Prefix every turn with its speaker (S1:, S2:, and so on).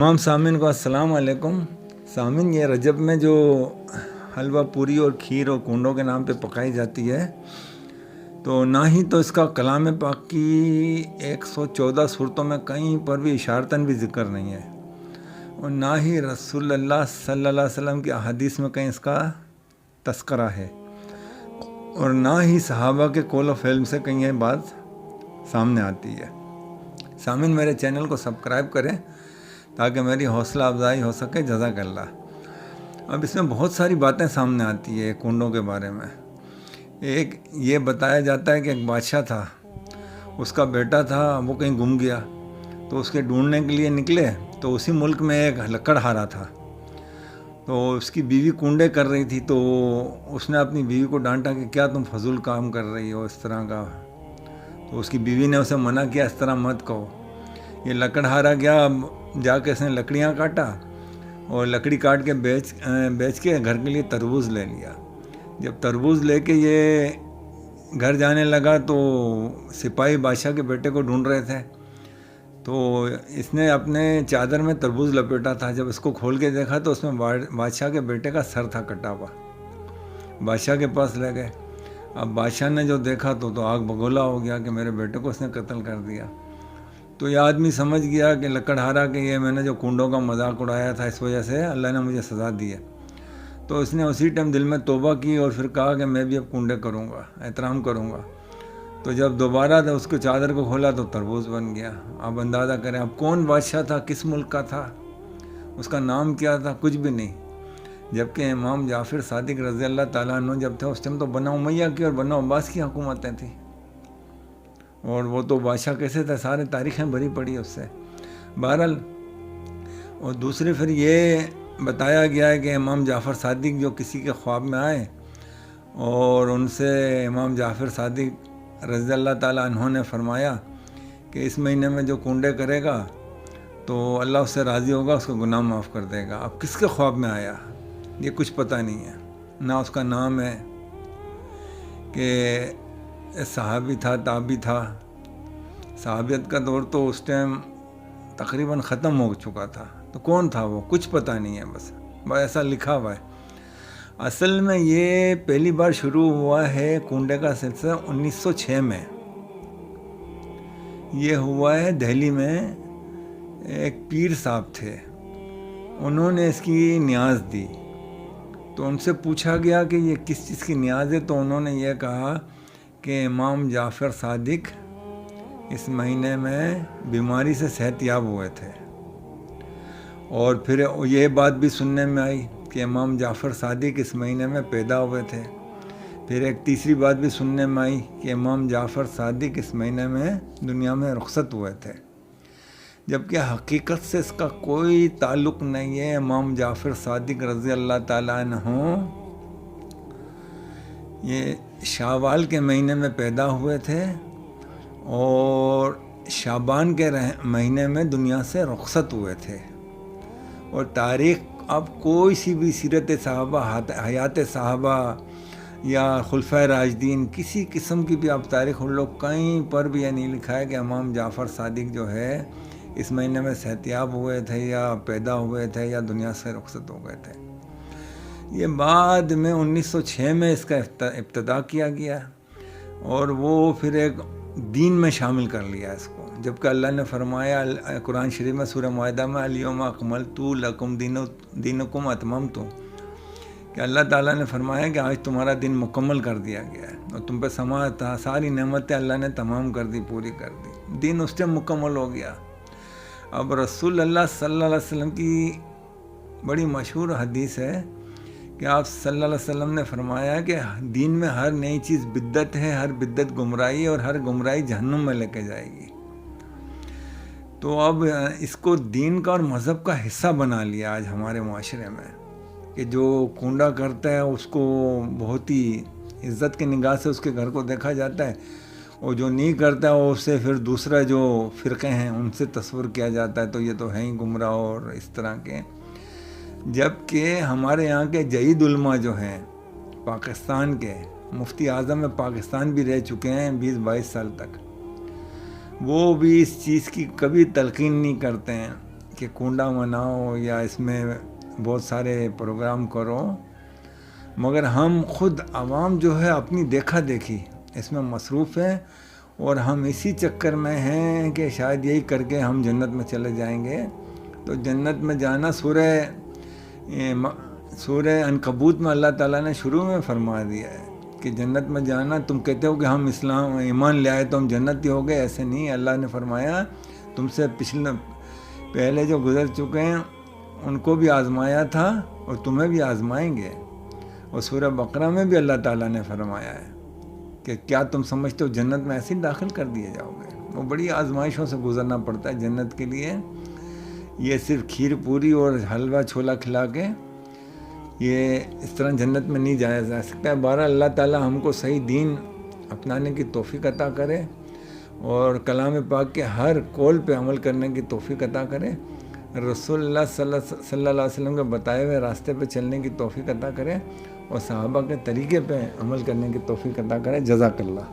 S1: تمام سامعین کو السلام علیکم۔ سامعین، یہ رجب میں جو حلوہ پوری اور کھیر اور کنڈوں کے نام پہ پکائی جاتی ہے، تو نہ ہی تو اس کا کلام پاک کی 114 صورتوں میں کہیں پر بھی اشارتاً بھی ذکر نہیں ہے، اور نہ ہی رسول اللہ صلی اللہ علیہ وسلم کی احادیث میں کہیں اس کا تذکرہ ہے، اور نہ ہی صحابہ کے قول و فعل سے کہیں یہ بات سامنے آتی ہے۔ سامعین، میرے چینل کو سبسکرائب کریں تاکہ میری حوصلہ افزائی ہو سکے۔ جزاک اللہ۔ اب اس میں بہت ساری باتیں سامنے آتی ہے کنڈوں کے بارے میں۔ ایک یہ بتایا جاتا ہے کہ ایک بادشاہ تھا، اس کا بیٹا تھا، وہ کہیں گم گیا، تو اس کے ڈھونڈنے کے لیے نکلے، تو اسی ملک میں ایک لکڑہارا تھا، تو اس کی بیوی کنڈے کر رہی تھی، تو اس نے اپنی بیوی کو ڈانٹا کہ کیا تم فضول کام کر رہی ہو اس طرح کا، تو اس کی بیوی نے اسے منع کیا اس طرح مت کہو۔ یہ لکڑہارا گیا، جا کے اس نے لکڑیاں کاٹا اور لکڑی کاٹ کے بیچ کے گھر کے لیے تربوز لے لیا۔ جب تربوز لے کے یہ گھر جانے لگا تو سپاہی بادشاہ کے بیٹے کو ڈھونڈ رہے تھے، تو اس نے اپنے چادر میں تربوز لپیٹا تھا۔ جب اس کو کھول کے دیکھا تو اس میں بادشاہ کے بیٹے کا سر تھا کٹا ہوا۔ بادشاہ کے پاس لے گئے۔ اب بادشاہ نے جو دیکھا تو آگ بگولا ہو گیا کہ میرے بیٹے کو اس نے قتل کر دیا۔ تو یہ آدمی سمجھ گیا کہ لکڑہارا کہ یہ میں نے جو کنڈوں کا مذاق اڑایا تھا، اس وجہ سے اللہ نے مجھے سزا دی ہے۔ تو اس نے اسی ٹائم دل میں توبہ کی اور پھر کہا کہ میں بھی اب کنڈے کروں گا، احترام کروں گا۔ تو جب دوبارہ اس کو چادر کو کھولا تو تربوز بن گیا۔ آپ اندازہ کریں اب کون بادشاہ تھا، کس ملک کا تھا، اس کا نام کیا تھا، کچھ بھی نہیں۔ جبکہ امام جعفر صادق رضی اللہ تعالیٰ عنہ جب تھے اس ٹائم تو بنو امیہ کی اور بنو عباس کی حکومتیں تھیں، اور وہ تو بادشاہ کیسے تھے، سارے تاریخیں بھری پڑی اس سے۔ بہرحال، اور دوسرے پھر یہ بتایا گیا ہے کہ امام جعفر صادق جو کسی کے خواب میں آئے اور ان سے امام جعفر صادق رضی اللہ تعالیٰ عنہ نے فرمایا کہ اس مہینے میں جو کنڈے کرے گا تو اللہ اس سے راضی ہوگا، اس کو گناہ معاف کر دے گا۔ اب کس کے خواب میں آیا یہ کچھ پتہ نہیں ہے، نہ اس کا نام ہے کہ صحابی تھا، تابعی تھا۔ صحابیت کا دور تو اس ٹائم تقریباً ختم ہو چکا تھا، تو کون تھا وہ کچھ پتہ نہیں ہے، بس ایسا لکھا ہوا ہے۔ اصل میں یہ پہلی بار شروع ہوا ہے کنڈے کا سلسلہ 1906 میں۔ یہ ہوا ہے دہلی میں، ایک پیر صاحب تھے، انہوں نے اس کی نیاز دی، تو ان سے پوچھا گیا کہ یہ کس چیز کی نیاز ہے، تو انہوں نے یہ کہا کہ امام جعفر صادق اس مہینے میں بیماری سے صحت یاب ہوئے تھے۔ اور پھر یہ بات بھی سننے میں آئی کہ امام جعفر صادق اس مہینے میں پیدا ہوئے تھے۔ پھر ایک تیسری بات بھی سننے میں آئی کہ امام جعفر صادق اس مہینے میں دنیا میں رخصت ہوئے تھے، جبکہ حقیقت سے اس کا کوئی تعلق نہیں ہے۔ امام جعفر صادق رضی اللہ تعالیٰ عنہ یہ شاوال کے مہینے میں پیدا ہوئے تھے اور شعبان کے مہینے میں دنیا سے رخصت ہوئے تھے۔ اور تاریخ اب کوئی سی بھی سیرت صحابہ، حیات صحابہ یا خلفائے راشدین، کسی قسم کی بھی آپ تاریخ ان لوگ کہیں پر بھی یہ نہیں لکھا ہے کہ امام جعفر صادق جو ہے اس مہینے میں صحتیاب ہوئے تھے یا پیدا ہوئے تھے یا دنیا سے رخصت ہو گئے تھے۔ یہ بعد میں 1906 میں اس کا ابتدا کیا گیا، اور وہ پھر ایک دین میں شامل کر لیا اس کو، جبکہ اللہ نے فرمایا قرآن شریف میں سورہ مائدہ میں الیوم اکملت لکم دینکم اتممت، کہ اللہ تعالیٰ نے فرمایا کہ آج تمہارا دین مکمل کر دیا گیا ہے، اور تم پہ ساری نعمتیں اللہ نے تمام کر دی، پوری کر دی، دین اس ٹائم مکمل ہو گیا۔ اب رسول اللہ صلی اللہ علیہ وسلم کی بڑی مشہور حدیث ہے کہ آپ صلی اللہ علیہ وسلم نے فرمایا کہ دین میں ہر نئی چیز بدعت ہے، ہر بدعت گمراہی، اور ہر گمراہی جہنم میں لے کے جائے گی۔ تو اب اس کو دین کا اور مذہب کا حصہ بنا لیا آج ہمارے معاشرے میں، کہ جو کنڈا کرتا ہے اس کو بہت ہی عزت کی نگاہ سے اس کے گھر کو دیکھا جاتا ہے، اور جو نہیں کرتا ہے اس سے پھر دوسرا جو فرقے ہیں ان سے تصور کیا جاتا ہے، تو یہ تو ہیں ہی گمراہ اور اس طرح کے۔ جبکہ ہمارے یہاں کے جدید علماء جو ہیں پاکستان کے، مفتی اعظم پاکستان بھی رہ چکے ہیں 20-22 سال تک، وہ بھی اس چیز کی کبھی تلقین نہیں کرتے ہیں کہ کنڈا مناؤ یا اس میں بہت سارے پروگرام کرو، مگر ہم خود عوام جو ہے اپنی دیکھا دیکھی اس میں مصروف ہیں، اور ہم اسی چکر میں ہیں کہ شاید یہی کر کے ہم جنت میں چلے جائیں گے۔ تو جنت میں جانا سورہ عنکبوت میں اللہ تعالیٰ نے شروع میں فرما دیا ہے کہ جنت میں جانا، تم کہتے ہو کہ ہم اسلام ایمان لے آئے تو ہم جنتی ہو گئے، ایسے نہیں۔ اللہ نے فرمایا تم سے پہلے جو گزر چکے ہیں ان کو بھی آزمایا تھا اور تمہیں بھی آزمائیں گے۔ اور سورہ بقرہ میں بھی اللہ تعالیٰ نے فرمایا ہے کہ کیا تم سمجھتے ہو جنت میں ایسے ہی داخل کر دیے جاؤ گے؟ وہ بڑی آزمائشوں سے گزرنا پڑتا ہے جنت کے لیے۔ یہ صرف کھیر پوری اور حلوہ چھولا کھلا کے یہ اس طرح جنت میں نہیں جایا جا سکتا ہے۔ بہرحال اللہ تعالیٰ ہم کو صحیح دین اپنانے کی توفیق عطا کرے اور کلام پاک کے ہر قول پہ عمل کرنے کی توفیق عطا کرے، رسول اللہ صلی اللہ علیہ وسلم کے بتائے ہوئے راستے پہ چلنے کی توفیق عطا کرے اور صحابہ کے طریقے پہ عمل کرنے کی توفیق عطا کرے۔ جزاک اللہ۔